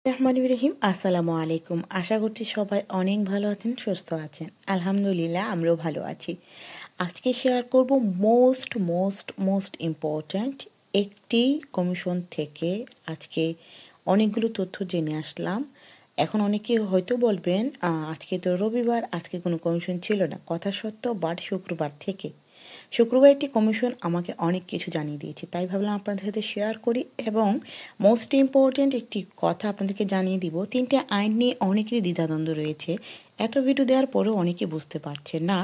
রহমানির রহিম আসসালামু আলাইকুম। আশা করছি সবাই অনেক ভালো আছেন, সুস্থ আছেন। আলহামদুলিল্লাহ আমরাও ভালো আছি। আজকে শেয়ার করব মোস্ট মোস্ট মোস্ট ইম্পর্ট্যান্ট একটি কমিশন থেকে আজকে অনেকগুলো তথ্য জেনে আসলাম। এখন অনেকে হয়তো বলবেন আজকে তো রবিবার, আজকে কোনো কমিশন ছিল না। কথা সত্য, বাট শুক্রবার থেকে শুক্রবার একটি কমিশন আমাকে অনেক কিছু জানিয়ে দিয়েছে, তাই ভাবলাম আপনাদের সাথে শেয়ার করি। এবং মোস্ট ইম্পর্ট্যান্ট একটি কথা আপনাদেরকে জানিয়ে দিব, 3টে আইন নিয়ে অনেকেরই দ্বিধাদ্বন্দ্ব রয়েছে। এত ভিডিও দেওয়ার পরেও অনেকে বুঝতে পারছে না।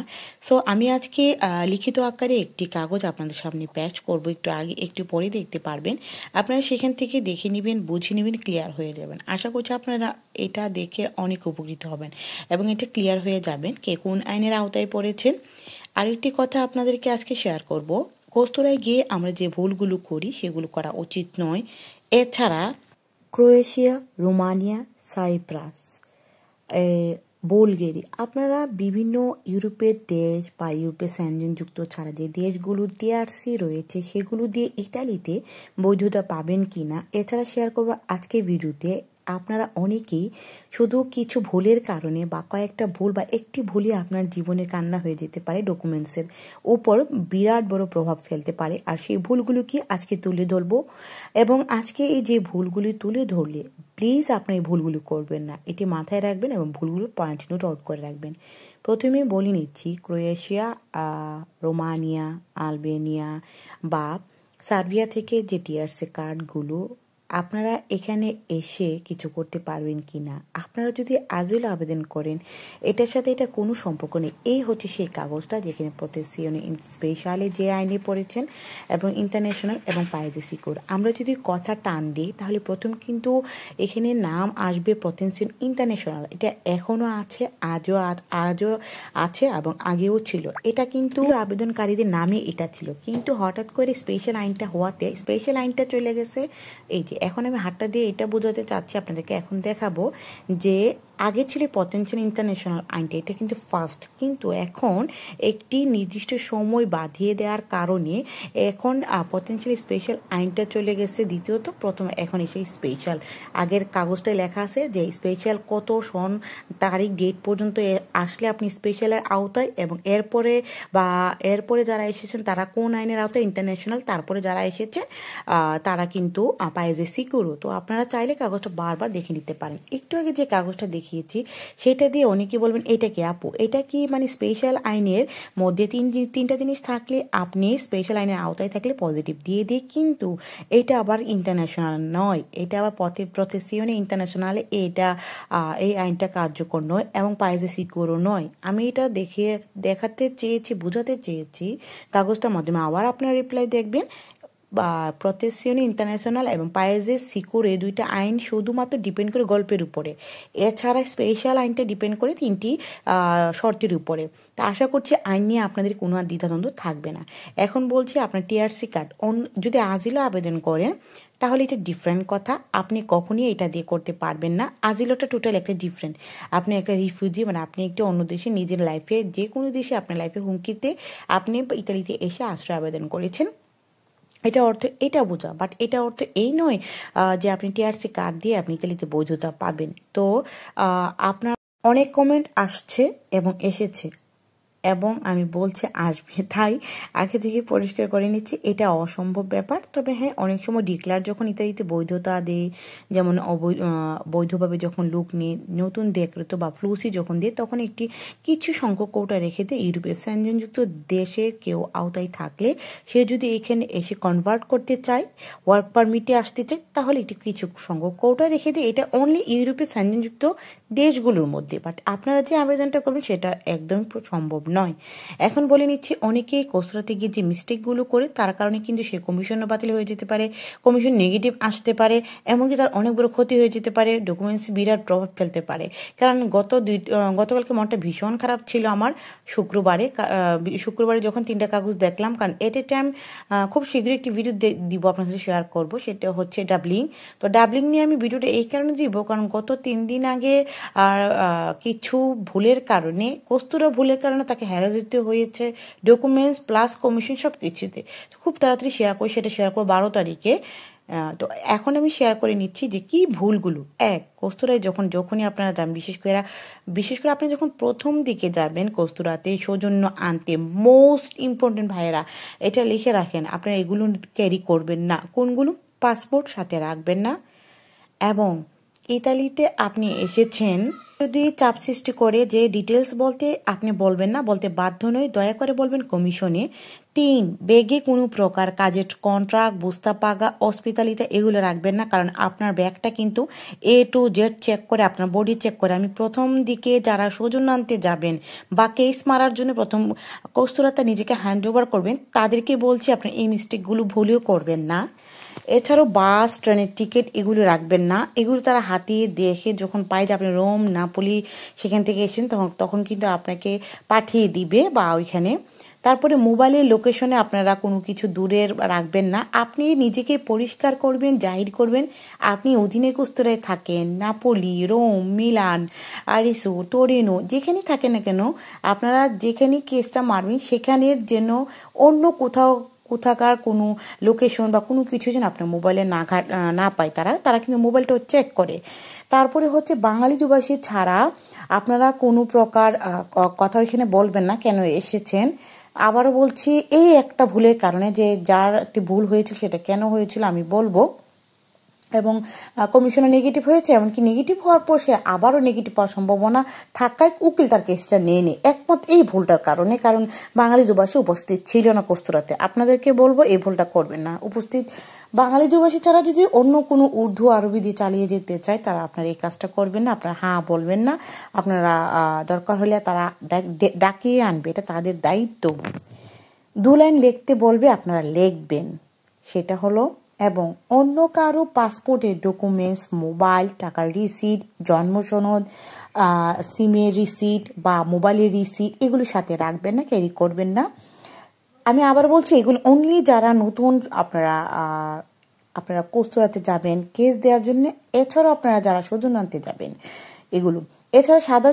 সো আমি আজকে লিখিত আকারে একটি কাগজ আপনাদের সামনে প্যাচ করব, একটু আগে একটু পরে দেখতে পারবেন। আপনারা সেখান থেকে দেখে নেবেন, বুঝে নেবেন, ক্লিয়ার হয়ে যাবেন। আশা করছি আপনারা এটা দেখে অনেক উপকৃত হবেন এবং এটা ক্লিয়ার হয়ে যাবেন কে কোন আইনের আওতায় পড়েছেন। আরেকটি কথা আপনাদেরকে আজকে শেয়ার করব, কস্তুরায় গিয়ে আমরা যে ভুলগুলো করি সেগুলো করা উচিত নয়। এছাড়া ক্রোয়েশিয়া, রোমানিয়া, সাইপ্রাস, বুলগেরি, আপনারা বিভিন্ন ইউরোপের দেশ বা ইউরোপের সেনজেনযুক্ত ছাড়া যে দেশগুলো টিআরসি রয়েছে সেগুলো দিয়ে ইতালিতে বৈধতা পাবেন কি না, এছাড়া শেয়ার করবো আজকে ভিডিওতে। আপনারা অনেকেই শুধু কিছু ভুলের কারণে বা কয়েকটা ভুল বা একটি ভুলই আপনার জীবনের কান্না হয়ে যেতে পারে, ডকুমেন্টসের উপর বিরাট বড় প্রভাব ফেলতে পারে। আর সেই ভুলগুলো কি আজকে তুলে ধরবো। এবং আজকে এই যে ভুলগুলি তুলে ধরলে প্লিজ আপনার এই ভুলগুলো করবেন না, এটি মাথায় রাখবেন এবং ভুলগুলো পয়েন্ট নোট আউট করে রাখবেন। প্রথমে বলে নিচ্ছি, ক্রোয়েশিয়া, রোমানিয়া, আলবেনিয়া বা সার্বিয়া থেকে যে টিআরসি কার্ডগুলো, আপনারা এখানে এসে কিছু করতে পারবেন কি না। আপনারা যদি আজিল আবেদন করেন, এটার সাথে এটা কোনো সম্পর্ক নেই। এই হচ্ছে সেই কাগজটা যেখানে প্রোটেকশনে স্পেশালি যে আইনে পড়েছেন এবং ইন্টারন্যাশনাল এবং পাইজে সিকিউর। আমরা যদি কথা টান দিই তাহলে প্রথম কিন্তু এখানে নাম আসবে প্রোটেকশন ইন্টারন্যাশনাল। এটা এখনও আছে, আজও আছে এবং আগেও ছিল। এটা কিন্তু আবেদনকারীদের নামে এটা ছিল, কিন্তু হঠাৎ করে স্পেশাল আইনটা হওয়াতে স্পেশাল আইনটা চলে গেছে। এই যে এখন আমি হাতটা দিয়ে এটা বোঝাতে চাচ্ছি আপনাদেরকে, এখন দেখাবো যে আগে ছিল পটেনশিয়াল ইন্টারন্যাশনাল আইনটা, এটা কিন্তু ফার্স্ট, কিন্তু এখন একটি নির্দিষ্ট সময় বাঁধিয়ে দেওয়ার কারণে এখন পটেনশিয়াল স্পেশাল আইনটা চলে গেছে দ্বিতীয়ত। প্রথম এখন এসে স্পেশাল, আগের কাগজটায় লেখা আছে যে স্পেশাল কত সন তারিখ ডেট পর্যন্ত আসলে আপনি স্পেশালের আওতায়, এবং এরপরে যারা এসেছেন তারা কোন আইনের আওতায়, ইন্টারন্যাশনাল, তারপরে যারা এসেছে তারা কিন্তু পাইজে সিকিউরও। তো আপনারা চাইলে কাগজটা বারবার দেখে নিতে পারেন। একটু আগে যে কাগজটা দেখিয়েছি সেটা দিয়ে অনেকে বলবেন এটা কি আপু, এটা কি মানে স্পেশাল আইনের মধ্যে তিনটা জিনিস থাকলে আপনি স্পেশাল আইনের আওতায় থাকলে পজিটিভ দিয়ে দিই, কিন্তু এটা আবার ইন্টারন্যাশনাল নয়, এটা আবার প্রোটেকশনে ইন্টারন্যাশনালে এই আইনটা কার্যকর নয় এবং পাইজে সিকিউরও নয়। আমি এটা দেখাতে চেয়েছি, বোঝাতে চেয়েছি কাগজটার মাধ্যমে। আবার আপনারা রিপ্লাই দেখবেন, বা প্রোটেকশনে ইন্টারন্যাশনাল এবং পাইজে সিকিউর এই দুইটা আইন শুধুমাত্র ডিপেন্ড করে গল্পের উপরে, এছাড়া স্পেশাল আইনটা ডিপেন্ড করে তিনটি শর্তের উপরে। তা আশা করছি আইন নিয়ে আপনাদের কোনো আর দ্বিধাদ্বন্দ্ব থাকবে না। এখন বলছি, আপনার টিআরসি কার্ড যদি আজিলও আবেদন করেন তাহলে এটা ডিফারেন্ট কথা, আপনি কখনই এটা দিয়ে করতে পারবেন না। আজিলোটা টোটাল একটা ডিফারেন্ট, আপনি একটা রিফিউজি, মানে আপনি একটি অন্য দেশে নিজের লাইফে, যে কোনো দেশে আপনার লাইফে হুমকিতে আপনি ইতালিতে এসে আশ্রয় আবেদন করেছেন, এটা অর্থ এটা বোঝা। বাট এটা অর্থ এই নয় যে আপনি টিআরসি কার্ড দিয়ে আপনি ইতালিতে বৈধতা পাবেন। তো আপনার অনেক কমেন্ট আসছে এবং এসেছে, এবং আমি বলছি আসবে, তাই আগে থেকে পরিষ্কার করে নিচ্ছি, এটা অসম্ভব ব্যাপার। তবে হ্যাঁ, অনেক সময় ডিক্লার যখন ইত্যাদিতে বৈধতা দেয়, যেমন বৈধভাবে যখন লোক নিয়ে নতুন দেখরত বা ফ্লুসি যখন দেয়, তখন কিছু সংখ্যক কোটা রেখে দেয়। ইউরোপের সেনজেনযুক্ত দেশের কেউ আওতায় থাকলে সে যদি এখানে এসে কনভার্ট করতে চায়, ওয়ার্ক পারমিটে আসতে চায়, তাহলে এটি কিছু সংখ্যক কোটা রেখে দেয়। এটা অনলি ইউরোপের সেনজেনযুক্ত দেশগুলোর মধ্যে, বাট আপনারা যে আবেদনটা করবেন সেটা একদম সম্ভব নয়। এখন বলে নিচ্ছি, অনেকেই কোসরাতে গিয়ে যে মিস্টেকগুলো করে তার কারণে কিন্তু সে কমিশনও বাতিল হয়ে যেতে পারে, কমিশন নেগেটিভ আসতে পারে, এমনকি তার অনেক বড় ক্ষতি হয়ে যেতে পারে, ডকুমেন্টসে বিরাট প্রভাব ফেলতে পারে। কারণ গতকালকে মনটা ভীষণ খারাপ ছিল আমার শুক্রবারে যখন 3টা কাগজ দেখলাম। কারণ এট এ টাইম খুব শীঘ্রই একটি ভিডিও দিব আপনার সাথে শেয়ার করব, সেটা হচ্ছে ডাবলিং। তো ডাবলিং নিয়ে আমি ভিডিওটা এই কারণে দিব, কারণ গত 3 দিন আগে কিছু ভুলের কারণে, ভুলের কারণে তাকে হ্যারাস দিতে হয়েছে, ডকুমেন্টস প্লাস কমিশন সব কিছুতে। খুব তাড়াতাড়ি শেয়ার করি, সেটা শেয়ার করবো 12 তারিখে। তো এখন আমি শেয়ার করে নিচ্ছি যে কি ভুলগুলো। এক, কস্তুরায় যখনই আপনারা যান, বিশেষ করে আপনি যখন প্রথম দিকে যাবেন কস্তুরাতে সৌজন্য আনতে, মোস্ট ইম্পর্টেন্ট ভাইয়েরা এটা লিখে রাখেন, আপনারা এগুলো ক্যারি করবেন না। কোনগুলো? পাসপোর্ট সাথে রাখবেন না, এবং ইতালিতে আপনি এসেছেন যদি চাপ সৃষ্টি করে যে ডিটেলস বলতে আপনি বলবেন না, বলতে বাধ্য নয়, দয়া করে বলবেন কমিশনে। 3, ব্যাগে কোনো প্রকার কাজের কন্ট্রাক্ট, বুস্তা পাগা, হসপিটালিতে এগুলো রাখবেন না, কারণ আপনার ব্যাগটা কিন্তু A to Z চেক করে, আপনার বডি চেক করে। আমি প্রথম দিকে যারা সৌজন্য আনতে যাবেন বা কেস মারার জন্য প্রথম কস্তুরাতে নিজেকে হ্যান্ড ওভার করবেন, তাদেরকে বলছি আপনি এই মিস্টেকগুলো ভুলেও করবেন না। এছাড়াও বাস, ট্রেনের টিকিট এগুলো রাখবেন না। এগুলো তারা হাতিয়ে দেখে যখন পায় যে আপনি রোম, নাপোলি সেখান থেকে এসেছেন, তখন কিন্তু আপনাকে পাঠিয়ে দিবে বা ওইখানে। তারপরে মোবাইলের লোকেশনে আপনারা কোনো কিছু দূরের রাখবেন না। আপনি নিজেকে পরিষ্কার করবেন, জাহির করবেন আপনি অধীনে কস্তুরায় থাকেন, নাপোলি, রোম, মিলান, আরিসো, টোরিনো, যেখানেই থাকেন না কেন, আপনারা যেখানে কেসটা মারবেন সেখানের যেন অন্য কোথাকার কোনো লোকেশন বা কোনো কিছু যেন আপনার মোবাইলে না পায়। তারা কিন্তু মোবাইলটা চেক করে। তারপরে হচ্ছে বাঙালি দুভাষী ছাড়া আপনারা কোনো প্রকার কথা ওইখানে বলবেন না কেন এসেছেন। আবারও বলছি, এই একটা ভুলের কারণে, যে যার একটি ভুল হয়েছিল সেটা কেন হয়েছিল আমি বলবো, এবং কমিশনে নেগেটিভ হয়েছে, এমনকি নেগেটিভ হওয়ার পর সে আবারও নেগেটিভ হওয়ার সম্ভাবনা থাকায় উকিল তার কেসটা নিয়ে নেয়, একমত এই ভুলটার কারণে, কারণ বাঙালি দুভাষী উপস্থিত ছিল না কস্তুরাতে। আপনাদেরকে বলবো এই ভুলটা করবেন না। উপস্থিত বাঙালি দুভাষী ছাড়া যদি অন্য কোনো উর্দু আরবি দিয়ে চালিয়ে যেতে চায়, তারা আপনারা এই কাজটা করবেন না। আপনারা হ্যাঁ বলবেন না, আপনারা দরকার হলে তারা ডাকিয়ে আনবে, এটা তাদের দায়িত্ব। 2 লাইন লিখতে বলবে, আপনারা লিখবেন, সেটা হলো। এবং অন্য কারো পাসপোর্টের ডকুমেন্টস, মোবাইল, টাকার রিসিট, জন্ম সনদ, সিমের রিসিট বা মোবাইলের রিসিট এগুলো সাথে রাখবেন না, ক্যারি করবেন না। আমি আবার বলছি, এগুলো অনলি যারা নতুন আপনারা কস্তুরাতে যাবেন কেস দেওয়ার জন্য, এছাড়াও আপনারা যারা সৌজন্য আনতে যাবেন এগুলো। এছাড়া সাদা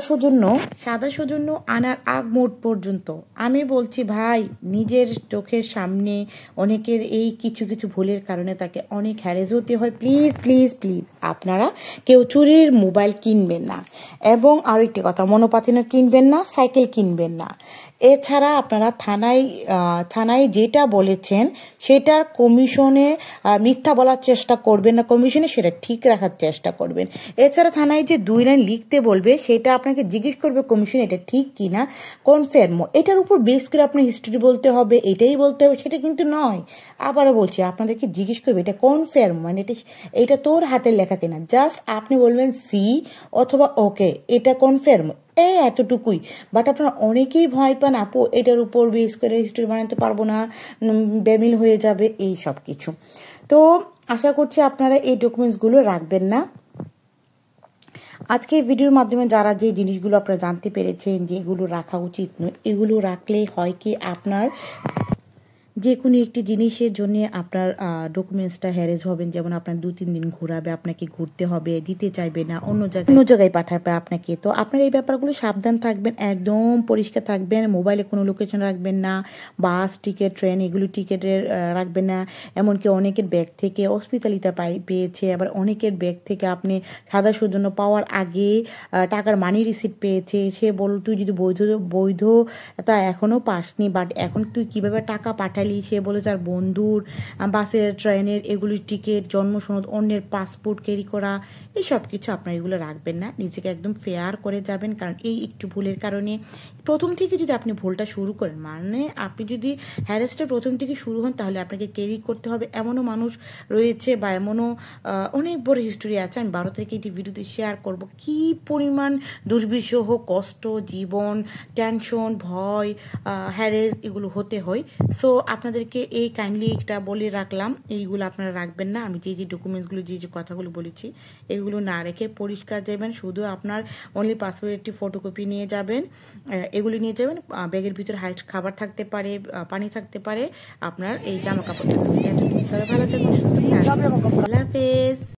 সৌজন্য আনার আগ মুহূর্ত পর্যন্ত আমি বলছি ভাই, নিজের চোখের সামনে অনেকের এই কিছু ভুলের কারণে তাকে অনেক হ্যারেস হতে হয়। প্লিজ প্লিজ প্লিজ আপনারা কেউ চুরির মোবাইল কিনবেন না, এবং আর একটি কথা, মনোপাথিনও কিনবেন না, সাইকেল কিনবেন না। এছাড়া আপনারা থানায় যেটা বলেছেন সেটার কমিশনে মিথ্যা বলার চেষ্টা করবেন না, কমিশনে সেটা ঠিক রাখার চেষ্টা করবেন। এছাড়া থানায় যে 2 লাইন লিখতে বলবে সেটা আপনাকে জিজ্ঞেস করবে কমিশন এটা ঠিক কিনা, কনফার্ম, এটার উপর বেস করে আপনার হিস্ট্রি বলতে হবে, এটাই বলতে হবে, সেটা কিন্তু নয়। আবারও বলছি, আপনাদেরকে জিজ্ঞেস করবে এটা কনফার্ম, মানে এটা তোর হাতের লেখা কিনা। জাস্ট আপনি বলবেন সি অথবা ওকে, এটা কনফার্ম, এতটুকুই। বাট আপনারা অনেকেই ভয় পান, আপু এটার উপর বেস করে হিস্ট্রি বানাতে পারবো না, বেমিল হয়ে যাবে, এই সব কিছু। তো আশা করছি আপনারা এই ডকুমেন্টসগুলো রাখবেন না। আজকে এই ভিডিওর মাধ্যমে যারা যে জিনিসগুলো আপনারা জানতে পেরেছেন যে এগুলো রাখা উচিত নয়, এগুলো রাখলে হয় কি, আপনার যে কোনো একটি জিনিসের জন্য আপনার ডকুমেন্টসটা হ্যারেজ হবেন। যেমন আপনার 2-3 দিন ঘোরাবে, আপনাকে ঘুরতে হবে, দিতে চাইবে না, অন্য জায়গায় পাঠাবে আপনাকে। তো আপনার এই ব্যাপারগুলো সাবধান থাকবেন, একদম পরিষ্কার থাকবেন। মোবাইলে কোনো লোকেশন রাখবেন না, বাস টিকিট, ট্রেন এগুলো টিকিটের রাখবেন না। এমনকি অনেকের ব্যাগ থেকে হসপিটালিতে পেয়েছে, আবার অনেকের ব্যাগ থেকে আপনি সাদা সৌজন্য পাওয়ার আগে টাকার মানি রিসিট পেয়েছে। সে বলল তুই যদি বৈধ তা এখনও পাসনি, বাট এখন তুই কিভাবে টাকা পাঠালি। সে বলে তার বন্ধুর বাসের, ট্রেনের এগুলির টিকিট, জন্ম সনদ, অন্যের পাসপোর্ট ক্যারি করা, এই সব কিছু আপনার এগুলো রাখবেন না। নিজেকে একদম ফেয়ার করে যাবেন, কারণ এই একটু ভুলের কারণে প্রথম থেকে যদি আপনি ভুলটা শুরু করেন, মানে আপনি যদি হ্যারেসটা প্রথম থেকে শুরু হন, তাহলে আপনাকে ক্যারি করতে হবে। এমনও মানুষ রয়েছে বা এমনও অনেক বড় হিস্টোরি আছে, আমি 12 থেকে এটি ভিডিওতে শেয়ার করব কি পরিমাণ দুর্বিষহ, কষ্ট, জীবন, টেনশন, ভয়, হ্যারেস এগুলো হতে হয়। সো আপনাদেরকে এই কাইন্ডলি একটা বলে রাখলাম, এইগুলো আপনারা রাখবেন না। আমি যে ডকুমেন্টসগুলো যে কথাগুলো বলেছি এগুলো না রেখে পরিষ্কার যাবেন। শুধু আপনার অনলি পাসপোর্টের একটি ফটোকপি নিয়ে যাবেন, এগুলি নিয়ে যাবেন। ব্যাগের ভিতরে খাবার থাকতে পারে, পানি থাকতে পারে, আপনার এই জামা কাপড় থাকতে পারে। সবাই ভালো থাকবেন, সুস্থ থাকবেন, আল্লাহ হাফেজ।